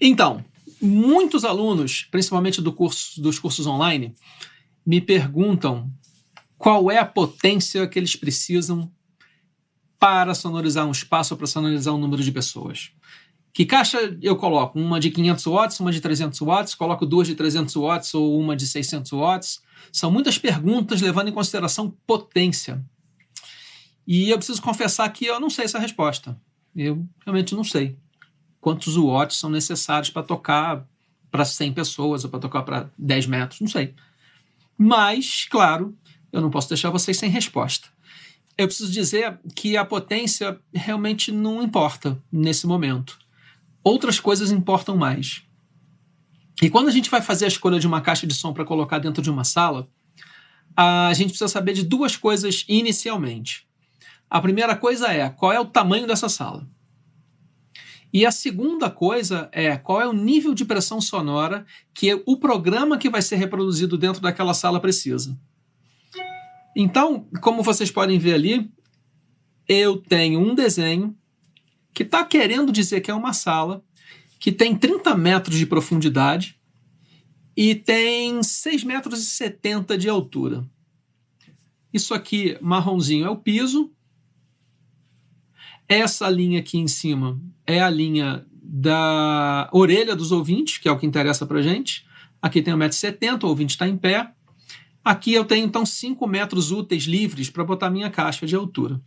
Então, muitos alunos, principalmente dos cursos online, me perguntam qual é a potência que eles precisam para sonorizar um espaço ou para sonorizar um número de pessoas. Que caixa eu coloco? Uma de 500 watts, uma de 300 watts, coloco duas de 300 watts ou uma de 600 watts? São muitas perguntas levando em consideração potência. E eu preciso confessar que eu não sei essa resposta. Eu realmente não sei quantos watts são necessários para tocar para 100 pessoas ou para tocar para 10 metros, não sei. Mas, claro, eu não posso deixar vocês sem resposta. Eu preciso dizer que a potência realmente não importa nesse momento. Outras coisas importam mais. E quando a gente vai fazer a escolha de uma caixa de som para colocar dentro de uma sala, a gente precisa saber de duas coisas inicialmente. A primeira coisa é qual é o tamanho dessa sala. E a segunda coisa é qual é o nível de pressão sonora que o programa que vai ser reproduzido dentro daquela sala precisa. Então, como vocês podem ver ali, eu tenho um desenho que está querendo dizer que é uma sala que tem 30 metros de profundidade e tem 6,70 metros de altura. Isso aqui, marronzinho, é o piso. Essa linha aqui em cima é a linha da orelha dos ouvintes, que é o que interessa para a gente. Aqui tem 1,70 m, o ouvinte está em pé. Aqui eu tenho, então, 5 metros úteis livres para botar minha caixa de altura.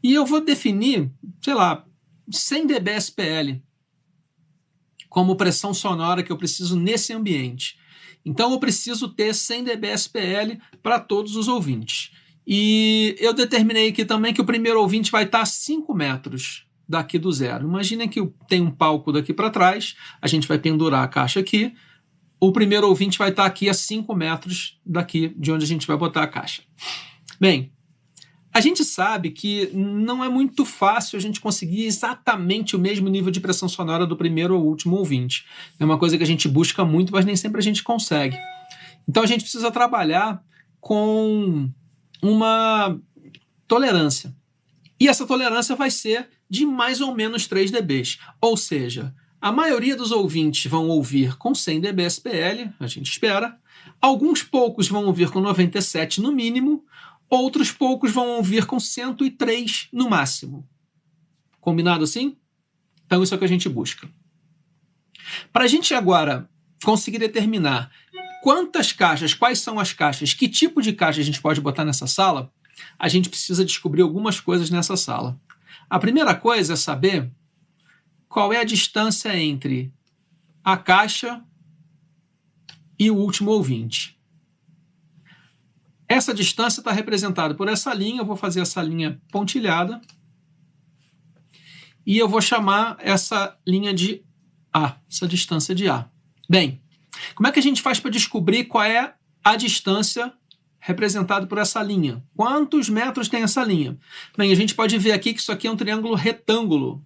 E eu vou definir, sei lá, 100 dBSPL como pressão sonora que eu preciso nesse ambiente. Então, eu preciso ter 100 dBSPL para todos os ouvintes. E eu determinei aqui também que o primeiro ouvinte vai estar a 5 metros daqui do zero. Imaginem que tem um palco daqui para trás, a gente vai pendurar a caixa aqui, o primeiro ouvinte vai estar aqui a 5 metros daqui de onde a gente vai botar a caixa. Bem, a gente sabe que não é muito fácil a gente conseguir exatamente o mesmo nível de pressão sonora do primeiro ou último ouvinte. É uma coisa que a gente busca muito, mas nem sempre a gente consegue. Então a gente precisa trabalhar com uma tolerância. E essa tolerância vai ser de mais ou menos 3 dB. Ou seja, a maioria dos ouvintes vão ouvir com 100 dBSPL, a gente espera. Alguns poucos vão ouvir com 97 no mínimo. Outros poucos vão ouvir com 103 no máximo. Combinado assim? Então isso é o que a gente busca. Para a gente agora conseguir determinar quantas caixas, quais são as caixas, que tipo de caixa a gente pode botar nessa sala, a gente precisa descobrir algumas coisas nessa sala. A primeira coisa é saber qual é a distância entre a caixa e o último ouvinte. Essa distância está representada por essa linha, eu vou fazer essa linha pontilhada e eu vou chamar essa linha de A, essa distância de A. Bem, como é que a gente faz para descobrir qual é a distância representada por essa linha? Quantos metros tem essa linha? Bem, a gente pode ver aqui que isso aqui é um triângulo retângulo.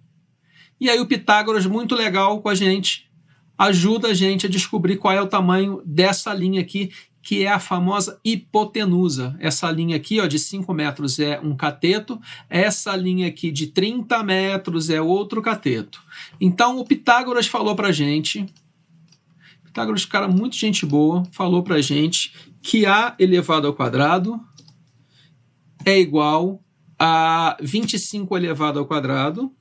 E aí o Pitágoras, muito legal com a gente, ajuda a gente a descobrir qual é o tamanho dessa linha aqui, que é a famosa hipotenusa. Essa linha aqui, ó, de 5 metros é um cateto, essa linha aqui de 30 metros é outro cateto. Então o Pitágoras falou para a gente, Pitágoras, cara, muito gente boa, falou para a gente que A elevado ao quadrado é igual a 25 elevado ao quadrado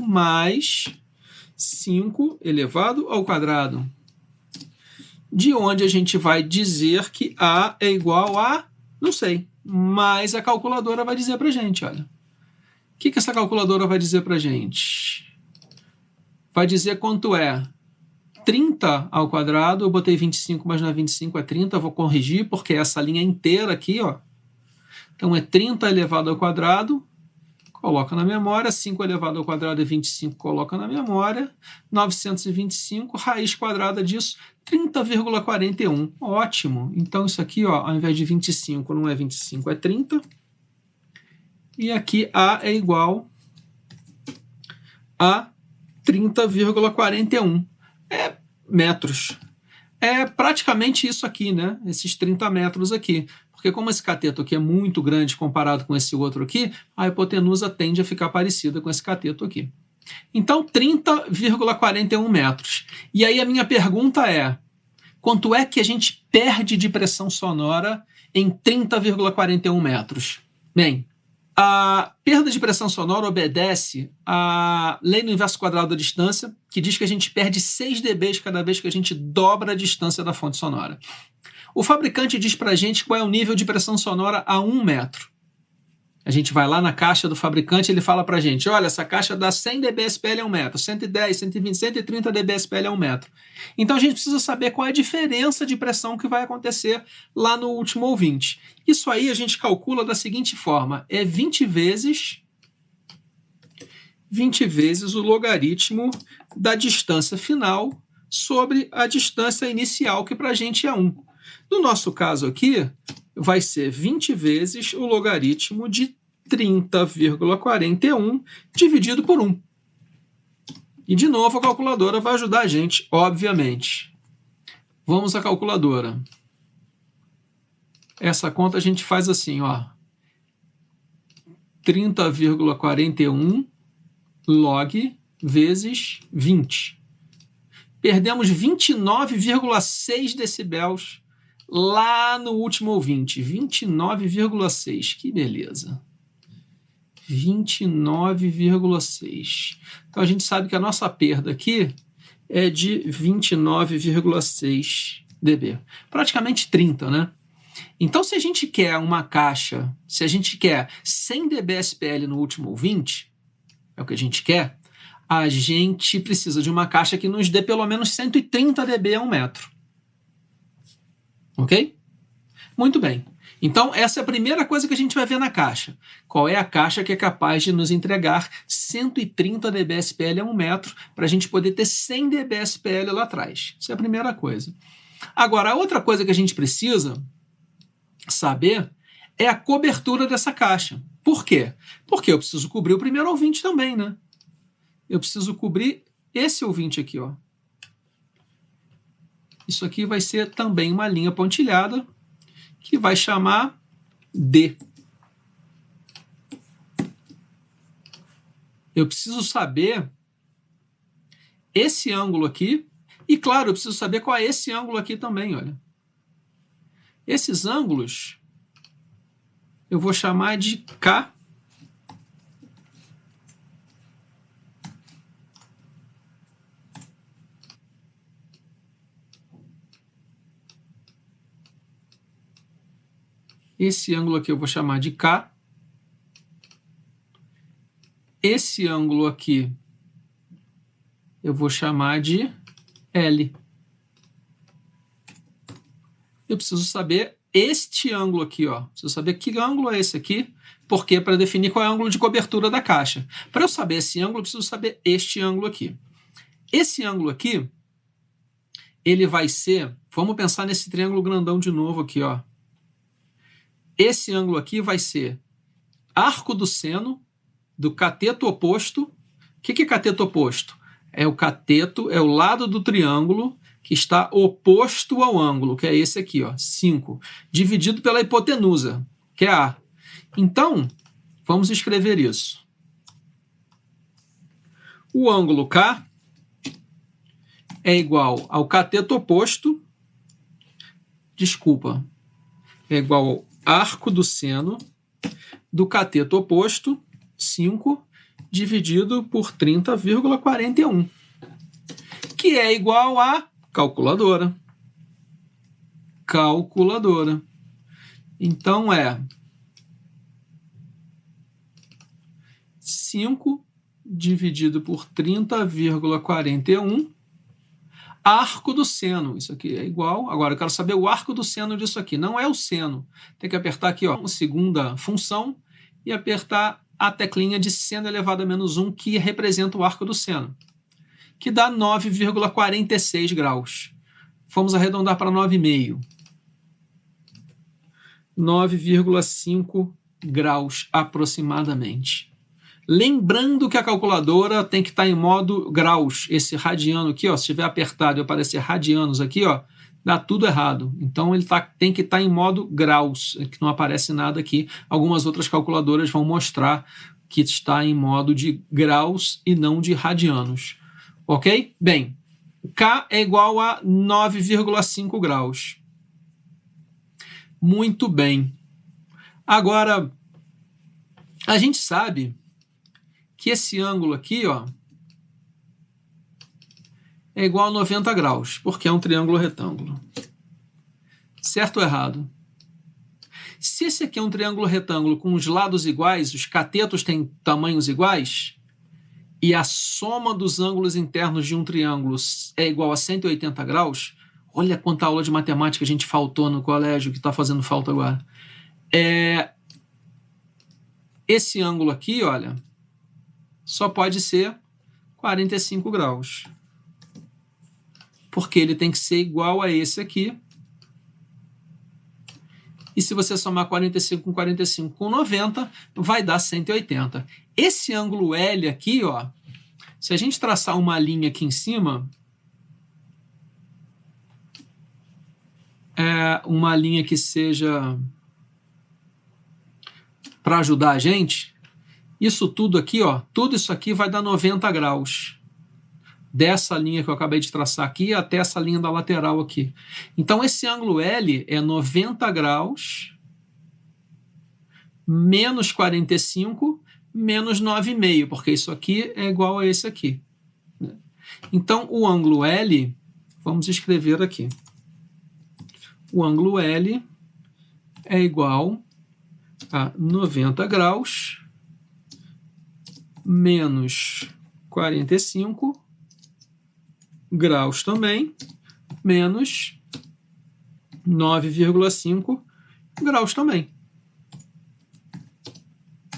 mais 5 elevado ao quadrado. De onde a gente vai dizer que A é igual a, não sei, mas a calculadora vai dizer para a gente, olha. O que essa calculadora vai dizer para a gente? Vai dizer quanto é 30 ao quadrado, eu botei 25, mas não é 25, é 30, vou corrigir, porque essa linha inteira aqui, ó. Então é 30 elevado ao quadrado, coloca na memória, 5 elevado ao quadrado é 25, coloca na memória, 925, raiz quadrada disso, 30,41. Ótimo. Então isso aqui, ó, ao invés de 25, não é 25, é 30. E aqui A é igual a 30,41 metros. É praticamente isso aqui, né? Esses 30 metros aqui. porque como esse cateto aqui é muito grande comparado com esse outro aqui, a hipotenusa tende a ficar parecida com esse cateto aqui. Então, 30,41 metros. E aí a minha pergunta é, quanto é que a gente perde de pressão sonora em 30,41 metros? Bem, a perda de pressão sonora obedece à lei do inverso quadrado da distância, que diz que a gente perde 6 dB cada vez que a gente dobra a distância da fonte sonora. O fabricante diz para a gente qual é o nível de pressão sonora a 1 metro. A gente vai lá na caixa do fabricante e ele fala para a gente, olha, essa caixa dá 100 dBSPL a 1 metro, 110, 120, 130 dBSPL a 1 metro. Então a gente precisa saber qual é a diferença de pressão que vai acontecer lá no último ouvinte. Isso aí a gente calcula da seguinte forma, é 20 vezes o logaritmo da distância final sobre a distância inicial, que para a gente é 1. No nosso caso aqui, vai ser 20 vezes o logaritmo de 30,41 dividido por 1. E, de novo, a calculadora vai ajudar a gente, obviamente. Vamos à calculadora. Essa conta a gente faz assim, ó. 30,41 log vezes 20. Perdemos 29,6 decibéis lá no último ouvinte. 29,6. Que beleza. 29,6. Então a gente sabe que a nossa perda aqui é de 29,6 dB. Praticamente 30, né? Então se a gente quer uma caixa, se a gente quer 100 dBSPL no último ouvinte, é o que a gente quer, a gente precisa de uma caixa que nos dê pelo menos 130 dB a 1 metro. Ok? Muito bem. Então, essa é a primeira coisa que a gente vai ver na caixa. Qual é a caixa que é capaz de nos entregar 130 dBSPL a 1 metro para a gente poder ter 100 dBSPL lá atrás. Isso é a primeira coisa. Agora, a outra coisa que a gente precisa saber é a cobertura dessa caixa. Por quê? Porque eu preciso cobrir o primeiro ouvinte também, né? Eu preciso cobrir esse ouvinte aqui, ó. Isso aqui vai ser também uma linha pontilhada que vai chamar D. Eu preciso saber esse ângulo aqui e, claro, eu preciso saber qual é esse ângulo aqui também, olha. Esses ângulos eu vou chamar de K. Esse ângulo aqui eu vou chamar de K. Esse ângulo aqui eu vou chamar de L. Eu preciso saber este ângulo aqui, ó. Preciso saber que ângulo é esse aqui, porque para definir qual é o ângulo de cobertura da caixa. Para eu saber esse ângulo, eu preciso saber este ângulo aqui. Esse ângulo aqui, ele vai ser... Vamos pensar nesse triângulo grandão de novo aqui, ó. Esse ângulo aqui vai ser arco do seno do cateto oposto. O que é cateto oposto? É o cateto, é o lado do triângulo que está oposto ao ângulo, que é esse aqui, ó, 5, dividido pela hipotenusa, que é A. Então, vamos escrever isso. O ângulo K é igual ao cateto oposto, é igual ao arco do seno do cateto oposto, 5, dividido por 30,41, que é igual a calculadora. Calculadora. Então é 5 dividido por 30,41 arco do seno. Isso aqui é igual. Agora eu quero saber o arco do seno disso aqui. Não é o seno. Tem que apertar aqui, ó, uma segunda função e apertar a teclinha de seno elevado a menos 1, que representa o arco do seno, que dá 9,46 graus. Vamos arredondar para 9,5. 9,5 graus aproximadamente. Lembrando que a calculadora tem que estar em modo graus. Esse radiano aqui, ó, se estiver apertado e aparecer radianos aqui, ó, dá tudo errado. Então ele tem que estar em modo graus, que não aparece nada aqui. Algumas outras calculadoras vão mostrar que está em modo de graus e não de radianos. Ok? Bem, K é igual a 9,5 graus. Muito bem. Agora, a gente sabe que esse ângulo aqui, ó, é igual a 90 graus, porque é um triângulo retângulo. Certo ou errado? Se esse aqui é um triângulo retângulo com os lados iguais, os catetos têm tamanhos iguais, e a soma dos ângulos internos de um triângulo é igual a 180 graus, olha quanta aula de matemática a gente faltou no colégio, que está fazendo falta agora. Esse ângulo aqui, olha, só pode ser 45 graus. Porque ele tem que ser igual a esse aqui. E se você somar 45 com 45 com 90, vai dar 180. Esse ângulo L aqui, ó, se a gente traçar uma linha aqui em cima, uma linha que seja para ajudar a gente, isso tudo aqui, ó, tudo isso aqui vai dar 90 graus. Dessa linha que eu acabei de traçar aqui até essa linha da lateral aqui. Então, esse ângulo L é 90 graus menos 45 menos 9,5, porque isso aqui é igual a esse aqui. Então, o ângulo L, vamos escrever aqui. O ângulo L é igual a 90 graus menos 45 graus também, menos 9,5 graus também.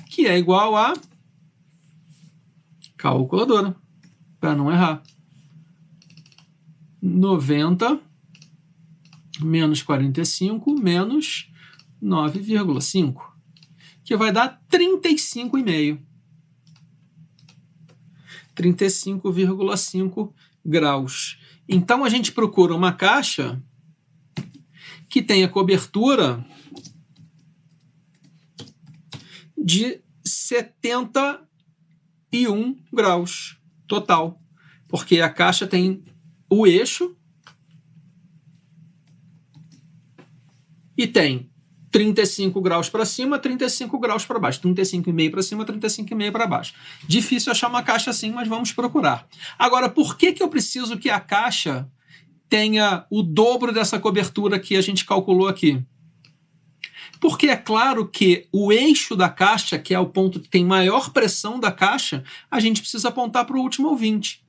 Que é igual a calculadora, para não errar. 90 menos 45 menos 9,5, que vai dar 35,5. 35,5 graus. Então, a gente procura uma caixa que tenha cobertura de 71 graus total, porque a caixa tem o eixo e tem 35 graus para cima, 35 graus para baixo, 35,5 para cima, 35,5 para baixo. Difícil achar uma caixa assim, mas vamos procurar. Agora, por que eu preciso que a caixa tenha o dobro dessa cobertura que a gente calculou aqui? Porque é claro que o eixo da caixa, que é o ponto que tem maior pressão da caixa, a gente precisa apontar para o último ouvinte.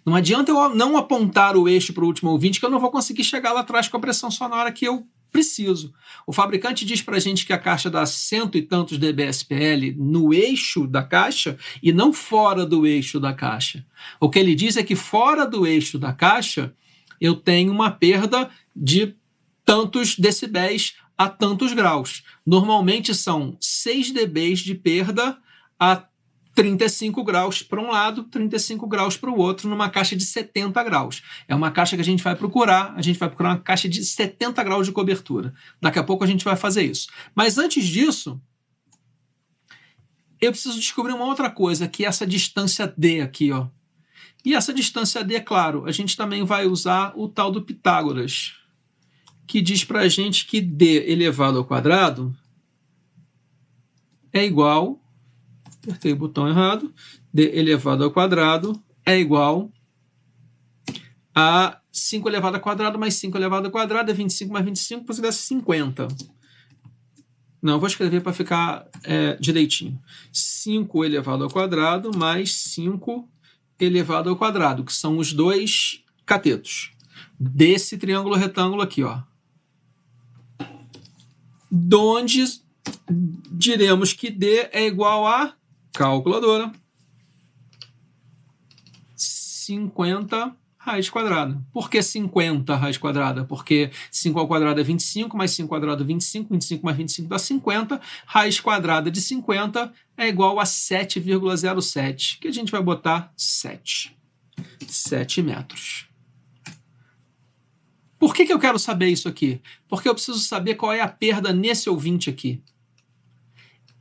Não adianta eu não apontar o eixo para o último ouvinte, que eu não vou conseguir chegar lá atrás com a pressão sonora que eu preciso. O fabricante diz para a gente que a caixa dá 100 e tantos dBSPL no eixo da caixa e não fora do eixo da caixa. O que ele diz é que fora do eixo da caixa eu tenho uma perda de tantos decibéis a tantos graus. Normalmente são 6 dB de perda a 35 graus para um lado, 35 graus para o outro, numa caixa de 70 graus. É uma caixa que a gente vai procurar uma caixa de 70 graus de cobertura. Daqui a pouco a gente vai fazer isso. Mas antes disso, eu preciso descobrir uma outra coisa, que é essa distância D aqui, ó. E essa distância D, é claro, a gente também vai usar o tal do Pitágoras, que diz para a gente que D elevado ao quadrado é igual... Apertei o botão errado. D elevado ao quadrado é igual a 5 elevado ao quadrado mais 5 elevado ao quadrado é 25 mais 25, porque dá 50. Não, vou escrever para ficar direitinho. 5 elevado ao quadrado mais 5 elevado ao quadrado, que são os dois catetos desse triângulo retângulo aqui, ó. Donde diremos que D é igual a calculadora 50 raiz quadrada. Por que 50 raiz quadrada? Porque 5 ao quadrado é 25, mais 5 ao quadrado é 25, 25 mais 25 dá 50, raiz quadrada de 50 é igual a 7,07, que a gente vai botar 7 metros. Por que eu quero saber isso aqui? Porque eu preciso saber qual é a perda nesse ouvinte aqui.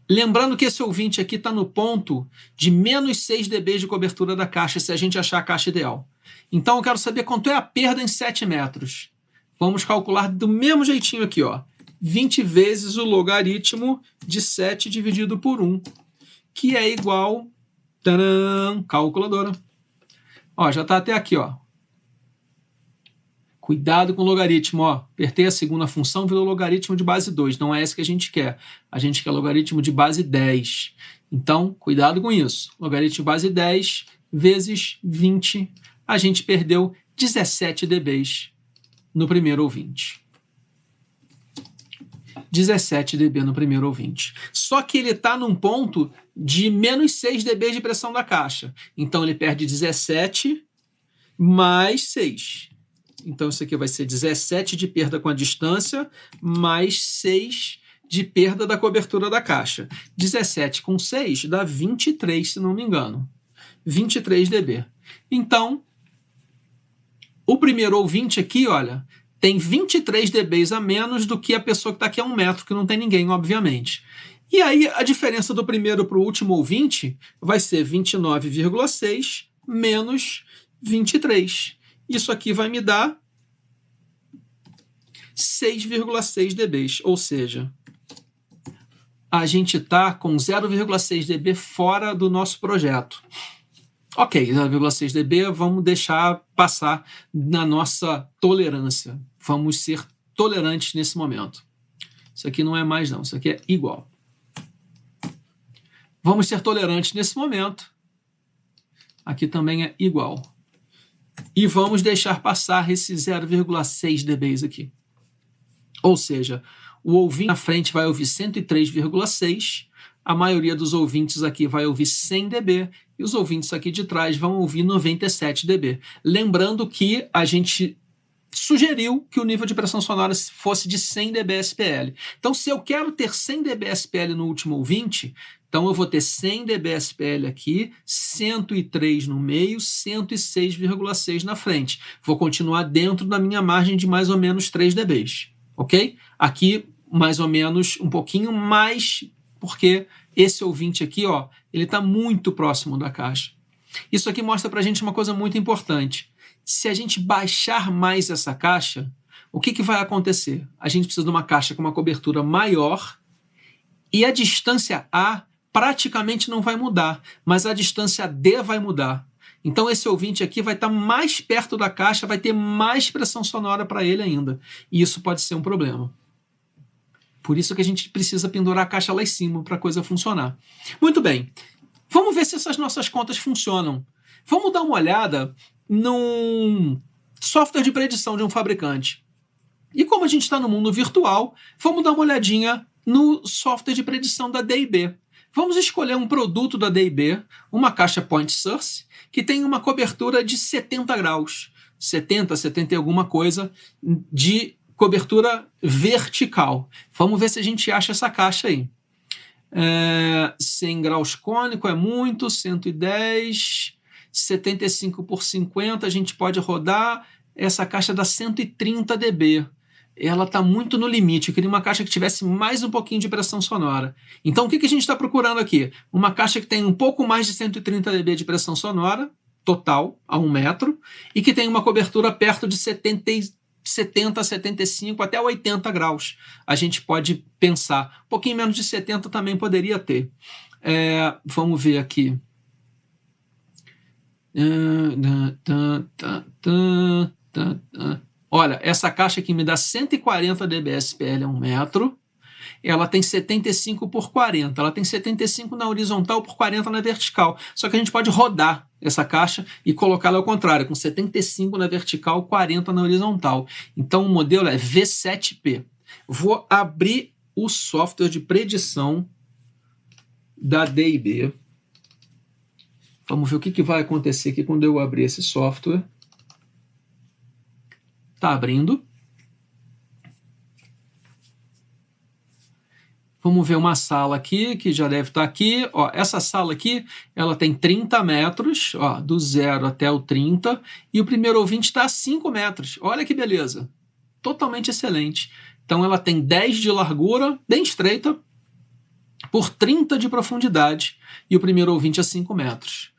Lembrando que esse ouvinte aqui está no ponto de menos 6 dB de cobertura da caixa, se a gente achar a caixa ideal. Então eu quero saber quanto é a perda em 7 metros. Vamos calcular do mesmo jeitinho aqui, ó. 20 vezes o logaritmo de 7 dividido por 1, que é igual... Tadam, calculadora. Ó, já está até aqui, ó. Cuidado com o logaritmo, ó. Apertei a segunda função, virou logaritmo de base 2. Não é esse que a gente quer. A gente quer logaritmo de base 10. Então, cuidado com isso. Logaritmo de base 10 vezes 20, a gente perdeu 17 dB no primeiro ouvinte. 17 dB no primeiro ouvinte. Só que ele está num ponto de menos 6 dB de pressão da caixa. Então, ele perde 17 mais 6. Então, isso aqui vai ser 17 de perda com a distância, mais 6 de perda da cobertura da caixa. 17 com 6 dá 23, se não me engano. 23 dB. Então, o primeiro ouvinte aqui, olha, tem 23 dB a menos do que a pessoa que está aqui a 1 metro, que não tem ninguém, obviamente. E aí, a diferença do primeiro para o último ouvinte vai ser 29,6 menos 23. Isso aqui vai me dar 6,6 dB, ou seja, a gente está com 0,6 dB fora do nosso projeto. Ok, 0,6 dB, vamos deixar passar na nossa tolerância. Vamos ser tolerantes nesse momento. Isso aqui não é mais não, isso aqui é igual. Vamos ser tolerantes nesse momento. Aqui também é igual. E vamos deixar passar esse 0,6 dB aqui. Ou seja, o ouvinte na frente vai ouvir 103,6, a maioria dos ouvintes aqui vai ouvir 100 dB, e os ouvintes aqui de trás vão ouvir 97 dB. Lembrando que a gente sugeriu que o nível de pressão sonora fosse de 100 dB/SPL. Então, se eu quero ter 100 dB/SPL no último ouvinte, então eu vou ter 100 dB/SPL aqui, 103 no meio, 106,6 na frente. Vou continuar dentro da minha margem de mais ou menos 3 dB, ok? Aqui, mais ou menos, um pouquinho mais, porque esse ouvinte aqui, ó, ele está muito próximo da caixa. Isso aqui mostra para a gente uma coisa muito importante. Se a gente baixar mais essa caixa, o que vai acontecer? A gente precisa de uma caixa com uma cobertura maior e a distância A praticamente não vai mudar, mas a distância D vai mudar. Então esse ouvinte aqui vai estar mais perto da caixa, vai ter mais pressão sonora para ele ainda. E isso pode ser um problema. Por isso que a gente precisa pendurar a caixa lá em cima para a coisa funcionar. Muito bem. Vamos ver se essas nossas contas funcionam. Vamos dar uma olhada num software de predição de um fabricante. E como a gente está no mundo virtual, vamos dar uma olhadinha no software de predição da D&B. Vamos escolher um produto da D&B, uma caixa point source, que tem uma cobertura de 70 graus. 70 e alguma coisa de cobertura vertical. Vamos ver se a gente acha essa caixa aí. 100 graus cônico é muito, 110, 75 por 50, a gente pode rodar. Essa caixa dá 130 dB. Ela está muito no limite. Eu queria uma caixa que tivesse mais um pouquinho de pressão sonora. Então, o que a gente está procurando aqui? Uma caixa que tem um pouco mais de 130 dB de pressão sonora, total, a 1 metro, e que tem uma cobertura perto de 70, 75 até 80 graus. A gente pode pensar. Um pouquinho menos de 70 também poderia ter. Vamos ver aqui. Olha, essa caixa aqui me dá 140 dB/SPL a 1 metro. Ela tem 75 por 40. Ela tem 75 na horizontal por 40 na vertical. Só que a gente pode rodar essa caixa e colocá-la ao contrário, com 75 na vertical, 40 na horizontal. Então o modelo é V7P. Vou abrir o software de predição da D&B. Vamos ver o que vai acontecer aqui quando eu abrir esse software. Está abrindo. Vamos ver uma sala aqui, que já deve estar aqui. Ó, essa sala aqui, ela tem 30 metros, ó, do 0 até o 30, e o primeiro ouvinte está a 5 metros. Olha que beleza. totalmente excelente. Então ela tem 10 de largura, bem estreita, por 30 de profundidade, e o primeiro ouvinte é 5 metros.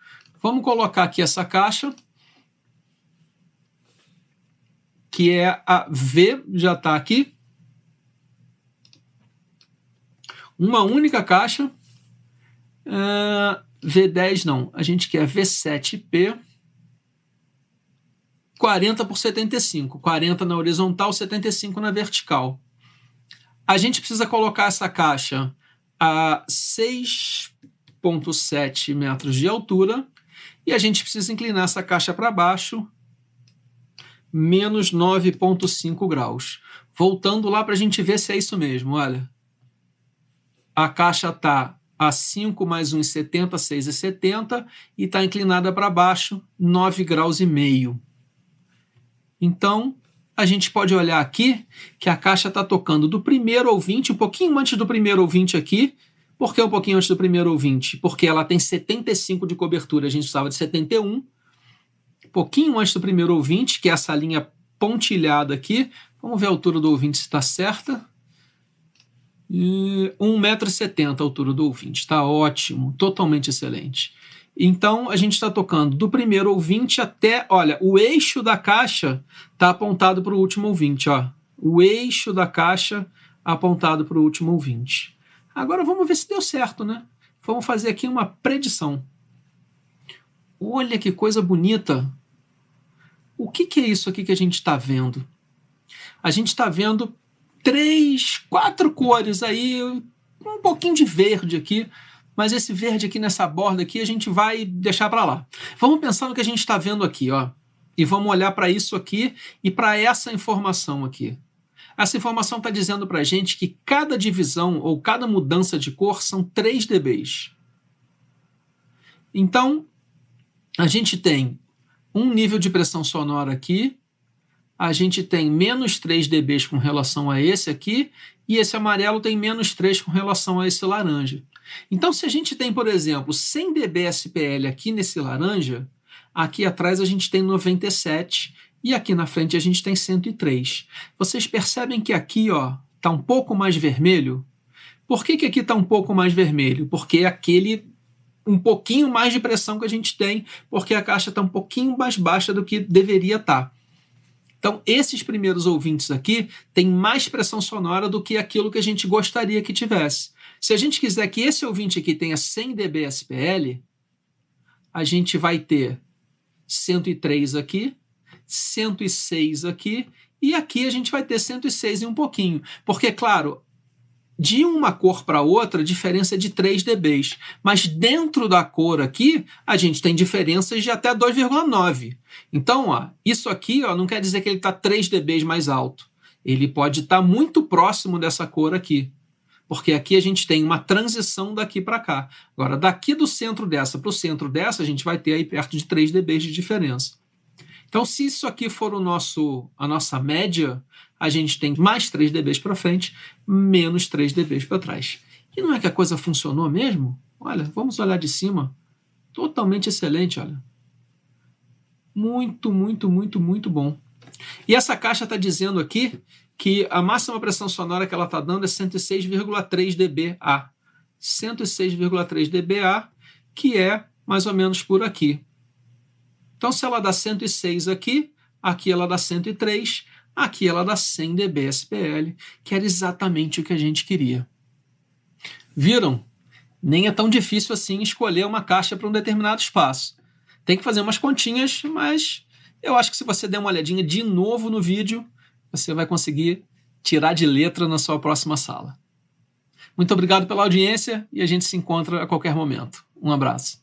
Vamos colocar aqui essa caixa, que é a V, já está aqui. Uma única caixa. V10 não, a gente quer V7P, 40 por 75, 40 na horizontal, 75 na vertical. A gente precisa colocar essa caixa a 6,7 metros de altura e a gente precisa inclinar essa caixa para baixo, menos 9,5 graus. Voltando lá para a gente ver se é isso mesmo, olha. A caixa está a 5 mais 1,70, 6,70 e está inclinada para baixo, 9 graus e meio. Então, a gente pode olhar aqui que a caixa está tocando do primeiro ao 20, um pouquinho antes do primeiro ao 20 aqui. Por que um pouquinho antes do primeiro ao 20? Porque ela tem 75 de cobertura, a gente precisava de 71. Um pouquinho antes do primeiro ao 20, que é essa linha pontilhada aqui. Vamos ver a altura do ouvinte se está certa. 1,70 m a altura do ouvinte. Está ótimo, totalmente excelente. Então, a gente está tocando do primeiro ouvinte até... Olha, o eixo da caixa está apontado para o último ouvinte. Ó. O eixo da caixa apontado para o último ouvinte. Agora vamos ver se deu certo, né? Vamos fazer aqui uma predição. Olha que coisa bonita. O que é isso aqui que a gente está vendo? A gente está vendo 3, 4 cores aí, um pouquinho de verde aqui, mas esse verde aqui nessa borda aqui a gente vai deixar para lá. Vamos pensar no que a gente está vendo aqui, ó, e vamos olhar para isso aqui e para essa informação aqui. Essa informação está dizendo para a gente que cada divisão ou cada mudança de cor são 3 dB. Então, a gente tem um nível de pressão sonora aqui, a gente tem menos 3 dB com relação a esse aqui, e esse amarelo tem menos 3 com relação a esse laranja. Então, se a gente tem, por exemplo, 100 dB SPL aqui nesse laranja, aqui atrás a gente tem 97 e aqui na frente a gente tem 103. Vocês percebem que aqui está um pouco mais vermelho? Por que aqui está um pouco mais vermelho? Porque é aquele um pouquinho mais de pressão que a gente tem, porque a caixa está um pouquinho mais baixa do que deveria estar. Então, esses primeiros ouvintes aqui têm mais pressão sonora do que aquilo que a gente gostaria que tivesse. Se a gente quiser que esse ouvinte aqui tenha 100 dB SPL, a gente vai ter 103 aqui, 106 aqui, e aqui a gente vai ter 106 e um pouquinho. Porque, claro, de uma cor para outra, a diferença é de 3 dB. Mas dentro da cor aqui, a gente tem diferenças de até 2,9. Então, isso aqui não quer dizer que ele está 3 dB mais alto. Ele pode estar muito próximo dessa cor aqui. Porque aqui a gente tem uma transição daqui para cá. Agora, daqui do centro dessa para o centro dessa, a gente vai ter aí perto de 3 dB de diferença. Então, se isso aqui for a nossa média, a gente tem mais 3 dB para frente, menos 3 dB para trás. E não é que a coisa funcionou mesmo? Olha, vamos olhar de cima. Totalmente excelente, olha. Muito, muito, muito, muito bom. E essa caixa está dizendo aqui que a máxima pressão sonora que ela está dando é 106,3 dBA. 106,3 dBA, que é mais ou menos por aqui. Então, se ela dá 106 aqui, aqui ela dá 103, aqui ela dá 100 dB SPL, que era exatamente o que a gente queria. Viram? Nem é tão difícil assim escolher uma caixa para um determinado espaço. Tem que fazer umas continhas, mas eu acho que se você der uma olhadinha de novo no vídeo, você vai conseguir tirar de letra na sua próxima sala. Muito obrigado pela audiência e a gente se encontra a qualquer momento. Um abraço.